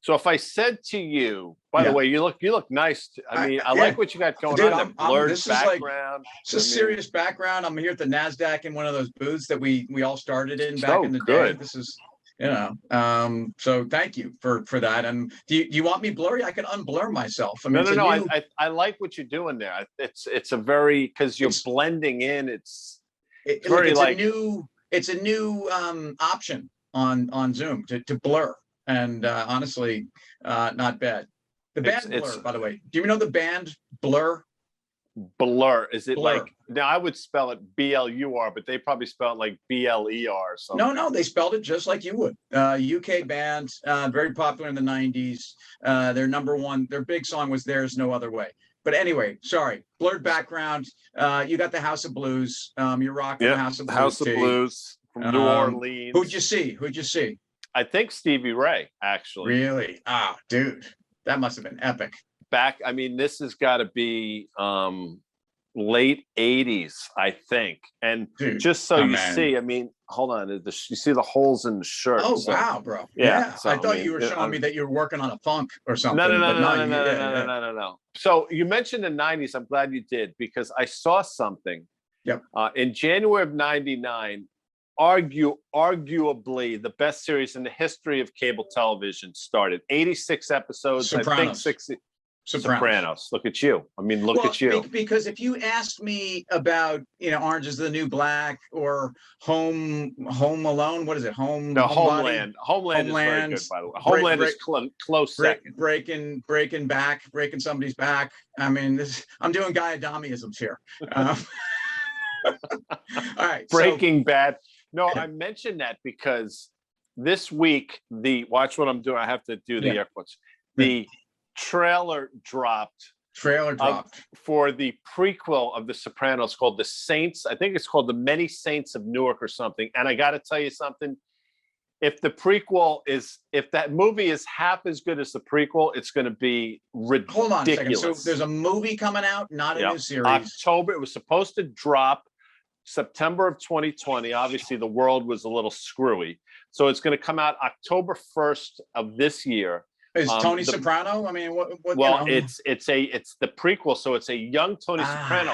So if I said to you, by the Yeah. way, you look nice. I mean, I Yeah. like what you got going Dude, on. That blurred this is like, background. it's a serious background. I'm here at the NASDAQ in one of those booths that we all started in back So in the day. good. This is, so thank you for that. And do you want me blurry? I can unblur myself. I mean, No. I like what you're doing there. It's a very, because you're blending in. It's look, very like it's a new option on Zoom to blur. And honestly, not bad. The band Blur, by the way. Do you know the band Blur? Blur. Is it Blur. like, now I would spell it BLUR, but they probably spell it like BLER or something. No, they spelled it just like you would. UK band, very popular in the 90s. Their number one, their big song was There's No Other Way. But anyway, sorry, blurred background. You got the House of Blues. You're rocking the House of Blues. House of Blues from New Orleans. Who'd you see? I think Stevie Ray, actually. Really? Ah, dude, that must have been epic. I mean, this has got to be late 80s, I think. And dude, just so you see, I mean, hold on. You see the holes in the shirt. Oh, so, wow, bro. Yeah. So, I thought you were showing me that you were working on a funk or something. No. So you mentioned the 90s. I'm glad you did, because I saw something. Yep. In January of 99, arguably the best series in the history of cable television started. 86 episodes. Sopranos. I think 60. Sopranos. Look at you. I mean, look at you. Because if you asked me about, Orange is the New Black or Home Alone, what is it? Homeland. Homeland is very good, by the way. Homeland is close second. Breaking somebody's back. I mean, I'm doing Guy Adamiisms here. All right. Breaking Bad. No, I mentioned that because this week, watch what I'm doing. I have to do the air quotes. The trailer dropped for the prequel of The Sopranos called The Saints. I think it's called The Many Saints of Newark or something. And I got to tell you something. If that movie is half as good as the prequel, it's going to be ridiculous. Hold on a second. So there's a movie coming out, not a new series. October. It was supposed to drop September of 2020. Obviously, the world was a little screwy. So it's going to come out October 1st of this year. Is Tony Soprano? I mean, what? Well, it's the prequel, so it's a young Tony Soprano,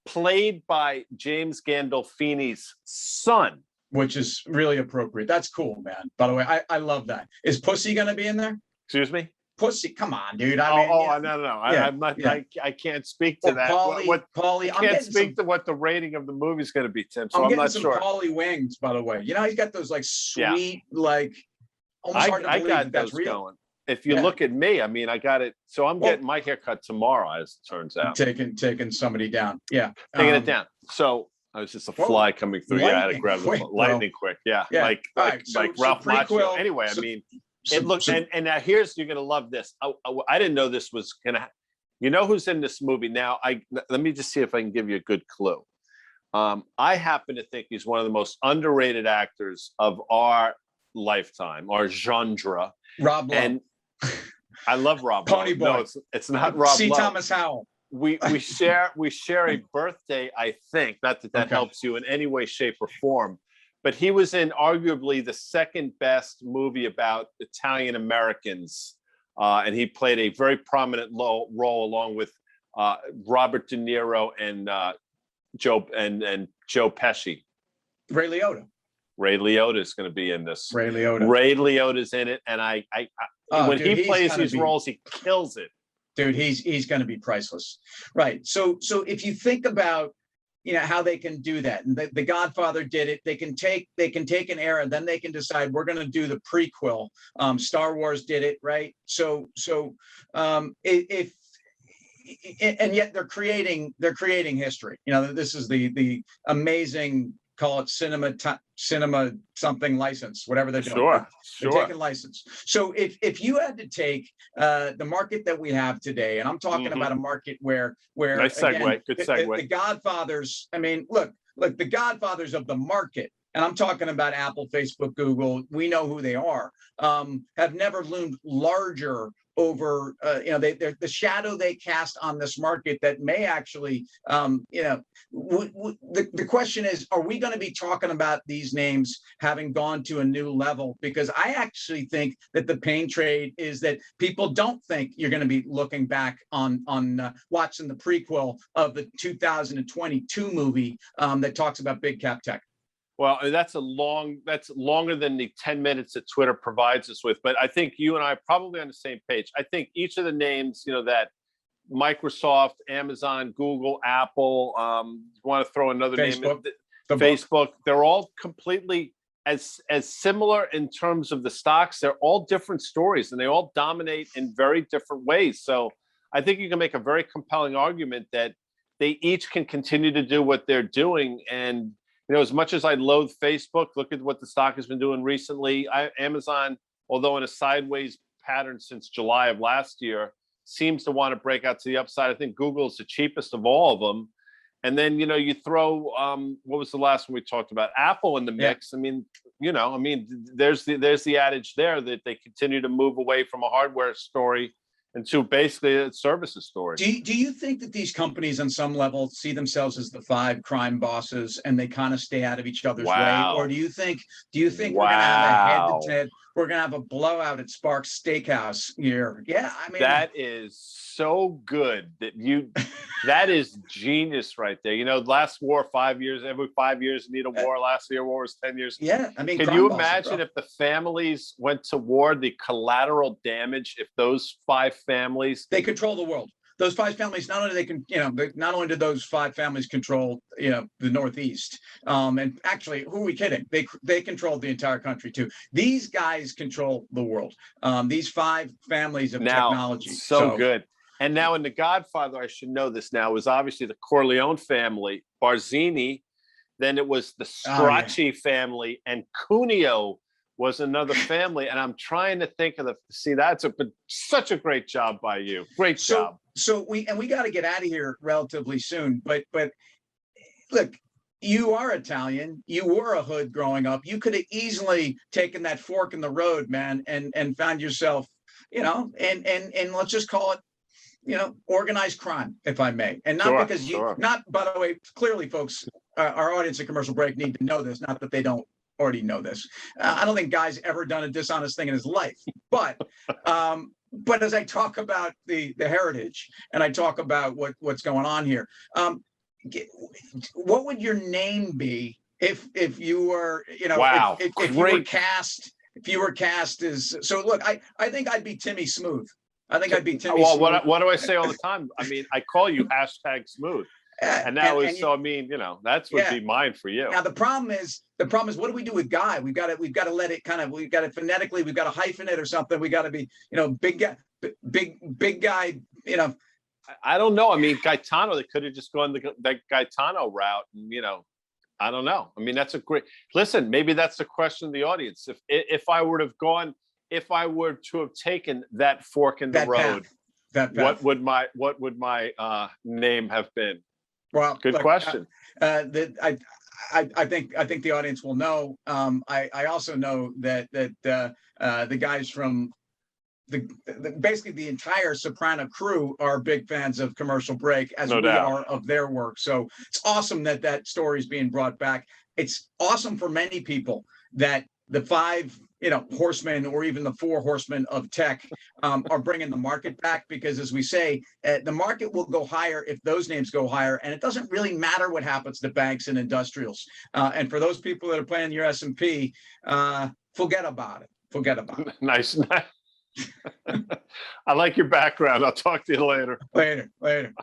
played by James Gandolfini's son, which is really appropriate. That's cool, man. By the way, I love that. Is Pussy going to be in there? Excuse me? Pussy, come on, dude. No. I'm not. Yeah. I can't speak to that. Paulie, I can't speak to what the rating of the movie is going to be, Tim. So I'm not sure. Paulie wings, by the way. He's got those like sweet, like almost hard to believe I got that's those real. going. If you look at me, I mean, I got it. So I'm getting my haircut tomorrow, as it turns out. Taking somebody down. Yeah. Taking it down. So I was just a fly coming through. I had to grab the lightning quick. Yeah. Like Ralph Macchio. Anyway, I mean, it looks, and now you're going to love this. I didn't know this was going to, who's in this movie now. Let me just see if I can give you a good clue. I happen to think he's one of the most underrated actors of our lifetime, our genre. Rob Lowe. And I love Rob Pony Lowe. Boy. No, it's not Rob C. Lowe. Thomas Howell. We share a birthday, I think. Not that helps you in any way, shape, or form. But he was in arguably the second best movie about Italian Americans. And he played a very prominent role along with Robert De Niro and Joe Pesci. Ray Liotta. Ray Liotta is going to be in this. Ray Liotta's in it, and when he plays these roles, he kills it. Dude, he's going to be priceless, right? So if you think about how they can do that, and the Godfather did it, they can take an era, then they can decide we're going to do the prequel. Star Wars did it, right? So if and yet they're creating history. This is the amazing. Call it cinema something license, whatever they're doing. Sure. They're taking license. So if you had to take the market that we have today, and I'm talking about a market where nice segue, again, good segue. The Godfathers. I mean, look, the Godfathers of the market and I'm talking about Apple, Facebook, Google, we know who they are, have never loomed larger over, they're the shadow they cast on this market that may actually, the question is, are we going to be talking about these names having gone to a new level? Because I actually think that the pain trade is that people don't think you're going to be looking back on watching the prequel of the 2022 movie that talks about big cap tech. Well, that's longer than the 10 minutes that Twitter provides us with. But I think you and I are probably on the same page. I think each of the names, that Microsoft, Amazon, Google, Apple, want to throw another Facebook, name, Facebook, they're all completely as similar in terms of the stocks. They're all different stories and they all dominate in very different ways. So I think you can make a very compelling argument that they each can continue to do what they're doing. And as much as I loathe Facebook, look at what the stock has been doing recently. Amazon, although in a sideways pattern since July of last year, seems to want to break out to the upside. I think Google is the cheapest of all of them. And then, you throw, what was the last one we talked about? Apple in the mix. Yeah. There's the adage there that they continue to move away from a hardware story into basically a services story. Do you think that these companies on some level see themselves as the five crime bosses and they kind of stay out of each other's way? Or do you think we're going to have a head-to-head, we're going to have a blowout at Sparks Steakhouse here? Yeah, that is so good that is genius right there. Last war, 5 years, every 5 years you need a war. Last year war was 10 years. Yeah, can you imagine if the families went to war, the collateral damage if those five families, they control the world. Those five families, not only did those five families control, the Northeast, and actually, who are we kidding? They controlled the entire country too. These guys control the world. These five families of technology. So good. And now in The Godfather, I should know this now, was obviously the Corleone family, Barzini, then it was the Strachey family, and Cuneo was another family. And I'm trying to think of that's such a great job by you. Great job. So we got to get out of here relatively soon. But look, you are Italian. You were a hood growing up. You could have easily taken that fork in the road, man, and found yourself, and let's just call it, organized crime, if I may. And not because not, by the way, clearly, folks, our audience at Commercial Break need to know this, not that they don't already know this. I don't think Guy's ever done a dishonest thing in his life, but as I talk about the heritage and I talk about what's going on here, what would your name be if you were, if you were cast? If you were cast as, so look, I think I'd be Timmy Smooth. I think I'd be Timmy Smooth. Well, what do I say all the time? I call you #Smooth. And that would be mine for you. Now the problem is, what do we do with Guy? We've got to let it we've got to phonetically, we've got to hyphen it or something. We got to be, big guy, I don't know. Gaetano, they could have just gone the Gaetano route, and I don't know. That's a great, listen, maybe that's the question of the audience. If I were to have taken that fork in the road, what would my name have been? Well, good question. I think the audience will know. I also know that the guys from basically the entire Soprano crew are big fans of Commercial Break, as we are of their work. So it's awesome that story is being brought back. It's awesome for many people that the five horsemen, or even the four horsemen of tech, are bringing the market back, because as we say, the market will go higher if those names go higher, and it doesn't really matter what happens to banks and industrials. And for those people that are playing your S&P, forget about it. Nice. I like your background. I'll talk to you later. Later.